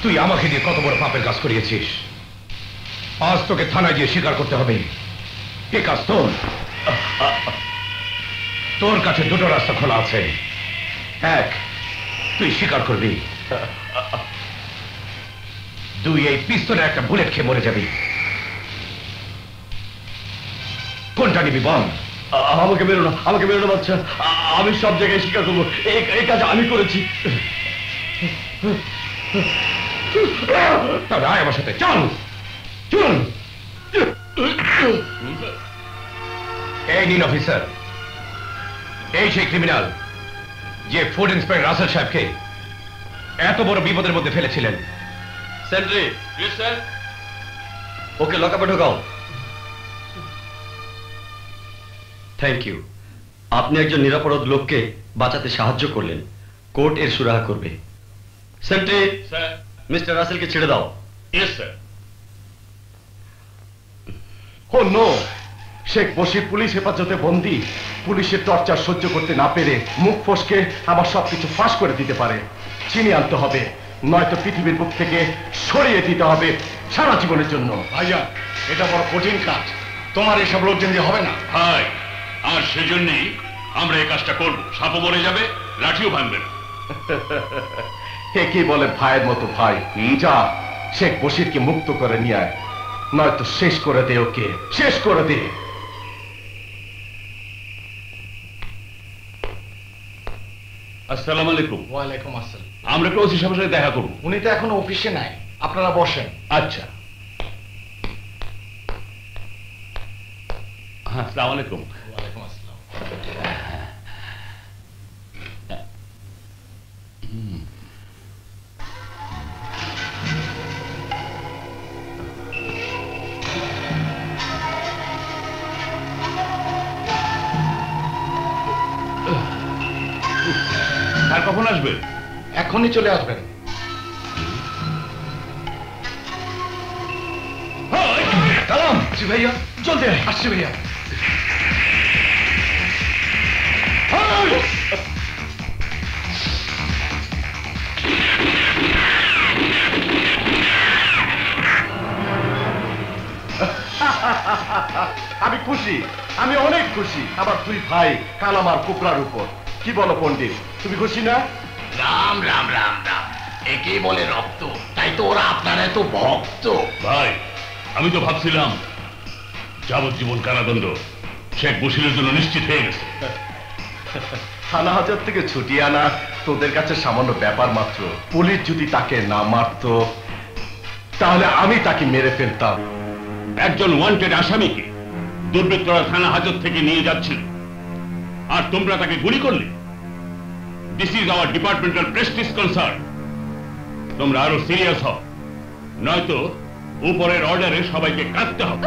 তুই আমাকে দিয়ে কত বড় পাপের কাজ করিয়েছিস। আজ তোকে থানায় গিয়ে স্বীকার করতে হবে কে কাজ তোর। তোর কাছে দুটো রাস্তা খোলা আছে। এক, তুই স্বীকার করবি। দুই, এই পিস্তলে একটা বুলেট খেয়ে মরে যাবি। কোনটা নিবি বল? আমাকে মেরো না, আমাকে মেরো না বাচ্চা। আমি সব জায়গায় স্বীকার করবো এই কাজ আমি করেছি। তবে আয় আমার সাথে, চল চল। এই নিন অফিসার, এই সেই ক্রিমিনাল যে ফুড ইন্সপেক্টর রাসেল সাহেবকে এত বড় বিপদের মধ্যে ফেলেছিলেন। সেন্ট্রি, স্যার, ওকে লকআপে ঢোকাও। Thank you. আপনি একজন নিরাপরাধ লোককে বাঁচাতে সাহায্য করলেন। কোর্ট এর সুরাহা করবে। Sentry, sir. মিস্টার রাসেলকে ছেড়ে দাও। Yes sir. Oh no, Sheikh Bashir police হেফাজতে বন্দী। পুলিশের টর্চার সহ্য করতে না পেরে মুখ ফসকে আমার সবকিছু ফাঁস করে দিতে পারে। চিনি আনতে হবে, নয়তো পৃথিবীর বুক থেকে সরিয়ে দিতে হবে সারা জীবনের জন্য। ভাইয়া, এটা বড় কঠিন কাজ, তোমার এসব লোকজন দিয়ে হবে না। ভাই, আর সেজন্যই আমরা এই কাজটা করব। সাপও মরে যাবে, লাঠিও ভাঙবে না। হে কি বলে ভাইয়ের মতো ভাই। যা, শেখ বশিরকে মুক্ত করে নিয়ে আয়, নয়তো শেষ করে দে ওকে, শেষ করে দে। আসসালামু আলাইকুম। ওয়ালাইকুম আসসালাম। আমরা একটু ওসি সাহেবের সাথে দেখা করব। উনি তো এখনো অফিসে নাই, আপনারা বসেন। আচ্ছা। হ্যাঁ, আসসালামু আলাইকুম। ওয়ালাইকুম আসসালাম। আর কখন আসবে? এখনই চলে আসবেন। কালাম, আসছি ভাইয়া, জলদি আয়। আসছি ভাইয়া। আমি খুশি, আমি অনেক খুশি। আবার তুই ভাই কালাম আর কুকরার উপর। কি বলো পণ্ডিত, তুমি খুশি না? রাম রাম রাম রাম, একেই বলে রক্ত। তাই তো ওরা আপনার এত ভক্ত। ভাই, আমি তো ভাবছিলাম যাবজ্জীবন কারাদণ্ড শেখ বশিরের জন্য নিশ্চিত হয়ে গেছে। থানা হাজার থেকে ছুটিয়ে আনা তোদের কাছে সামান্য ব্যাপার মাত্র। পুলিশ যদি তাকে না মারতো তাহলে আমি তাকে মেরে ফেলতাম। একজন ওয়ান্টেড আসামিকে দুর্বৃত্তরা থানা হাজত থেকে নিয়ে যাচ্ছিল, আর তোমরা তাকে গুলি করলে। This is our departmental Prestige concern. তোমরা আরো সিরিয়াস হও, নয়তো উপরের অর্ডারে সবাইকে কাটতে হবে।